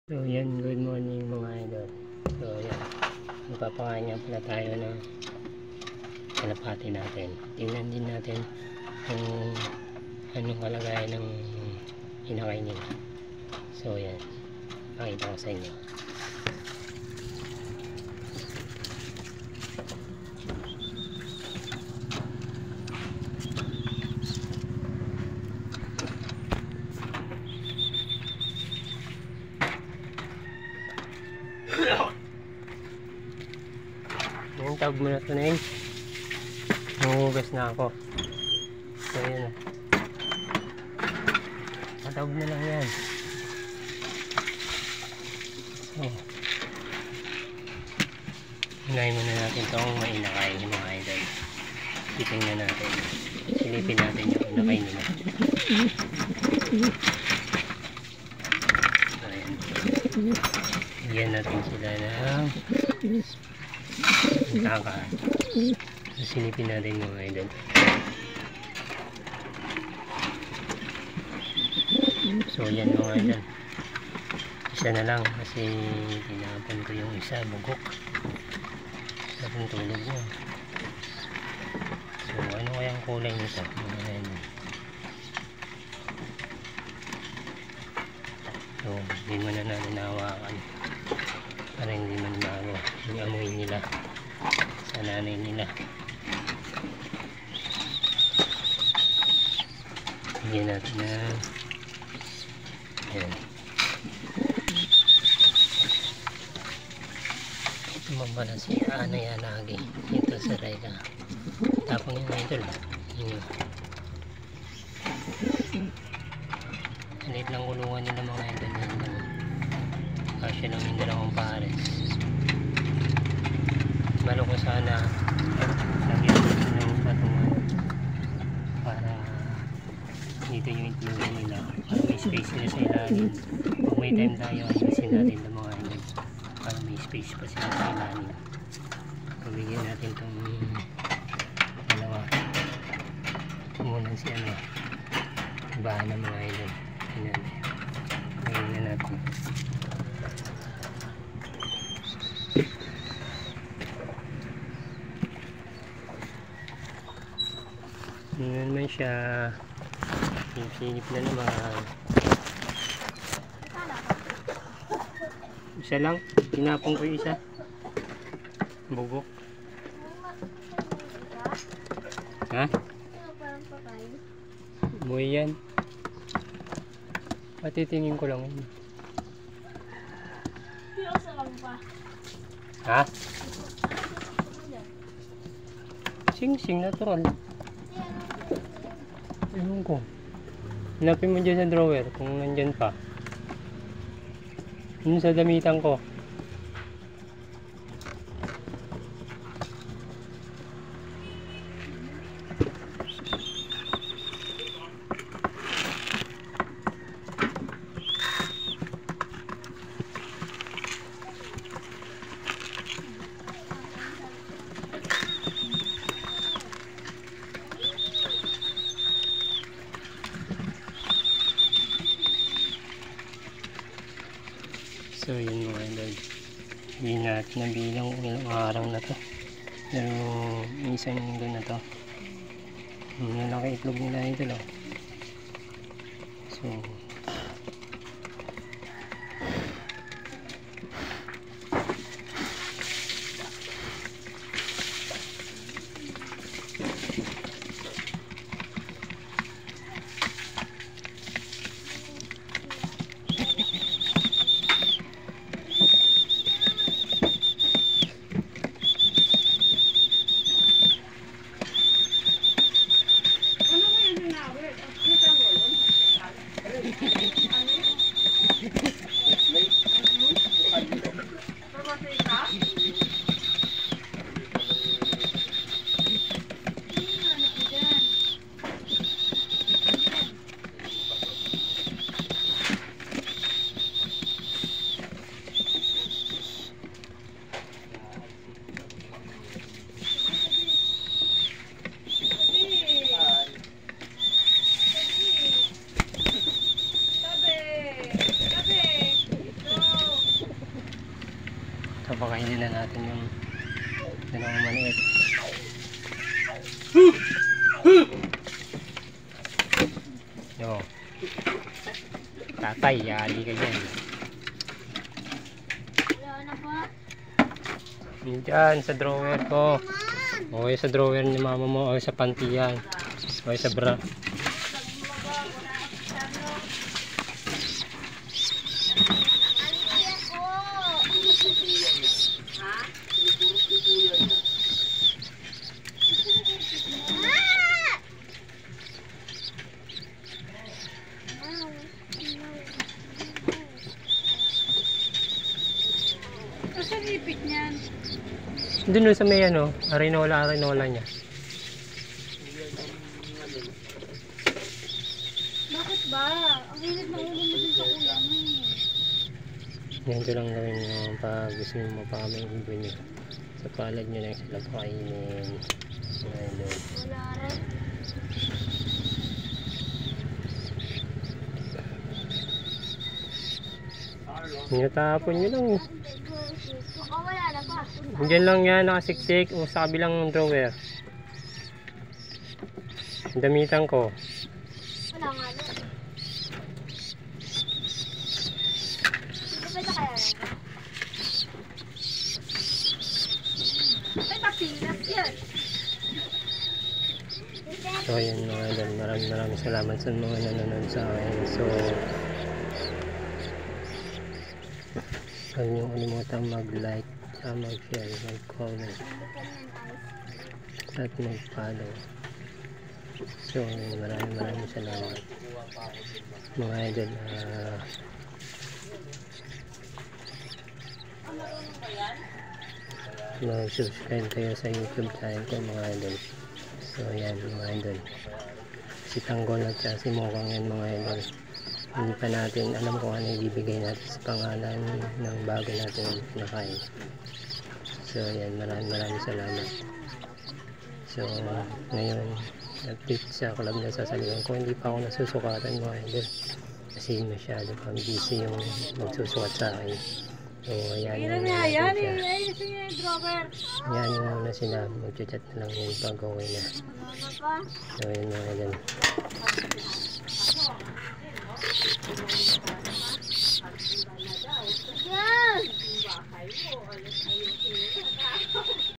So yan, good morning mga idol. So yan, magpapakain nga pala tayo ng kalapati natin. Tingnan din natin kung anong kalagayan ng inakay nila. So yan, pakita ko sa inyo. Yung tawag mo na ito na yun. Nanguhugas na ako. So yan na. Matawag na lang yan. So unahin muna natin itong mainakay mga idol. Titingnan natin. Silipin natin yung inakay nila. So yan. Bigyan natin sila ng kakain. Silipin natin mga idol. So yan mga idol. Isa na lang kasi tinapon ko yung isa, bugok. Sa tulog niya. So ano kayang kulay nito mga idol? So hindi mo na natin nahawakan para hindi manibago yung amoy nila sa nanay nila. Bigyan natin na yan. Ito mabala si Ana yan lagi ito sa Rayla. Tapong yung idol yun. Halit lang kulungan nila mga idol yun. Kasya lang yung dalawang pares. Malo ko sana lagyan ng patungan para dito yung itlogin nila para may space sila sa ilalim. Kung may time tayo ayusin natin ng mga idol para may space pa sila sa ilalim. Pabigyan natin itong dalawa muna si ano bahan ng mga idol. Pabigyan na natin. Hindi naman siya sinip na naman. Isa lang, tinapong ko yung isa. Bugok. Ha? Buhay yan. Patitingin ko lang yun. Ha? Sing-sing natural. Ewan ko. Hanapin mo dyan sa drawer kung nandyan pa. Yun sa damitan ko. So yun mga idol, hindi natin nabilang ilang araw na to, pero isang linggo na to. Malaki itlog nila idol oh. So So pakainin na natin yung dalawang maliit. Yo. Tatay, yali ka dyan. Diyan sa drawer ko. Okay, sa drawer ni mama mo. Okay, sa panty yan. Okay, sa bra. Saan ipit niyan? Doon sa may ano, arenola niya. Bakit ba? Ang hilig na ulo mo din sa kuya mo eh. Ganito lang gawin nyo pag gusto nyo mapakamay yung ibon nyo. Sa palad nyo lang sila pakainin. Ayun. Wala rin. Tinatapon nyo lang eh. Baka wala na pa. Diyan lang yan nakasiksik o sa kabilang drawer. Damitan ko. Wala nga doon. Pwede kaya rin. Ay, papilas yan. So ayan mga idol, maraming salamat sa mga nanonood sa akin. So huwag niyong kalimutan mag-like, mag-share, mag-comment at mag-follow. So maraming salamat mga idol. Mag-subscribe kayo sa YouTube channel ko mga idol. So yan mga idol, si Tanggol at si Mokang yan mga idol. Hindi pa natin alam kung ano ibibigay natin sa pangalan ng bago natin nakain. So yan, maraming salamat. So ngayon update sa club na sasalihan ko, hindi pa ako nasusukatan mga idol kasi masyado pang busy yung magsusukat sa akin. So ayan yung muna sila, mag-chat na lang yun pag okay na. So yun mga idol. Yan!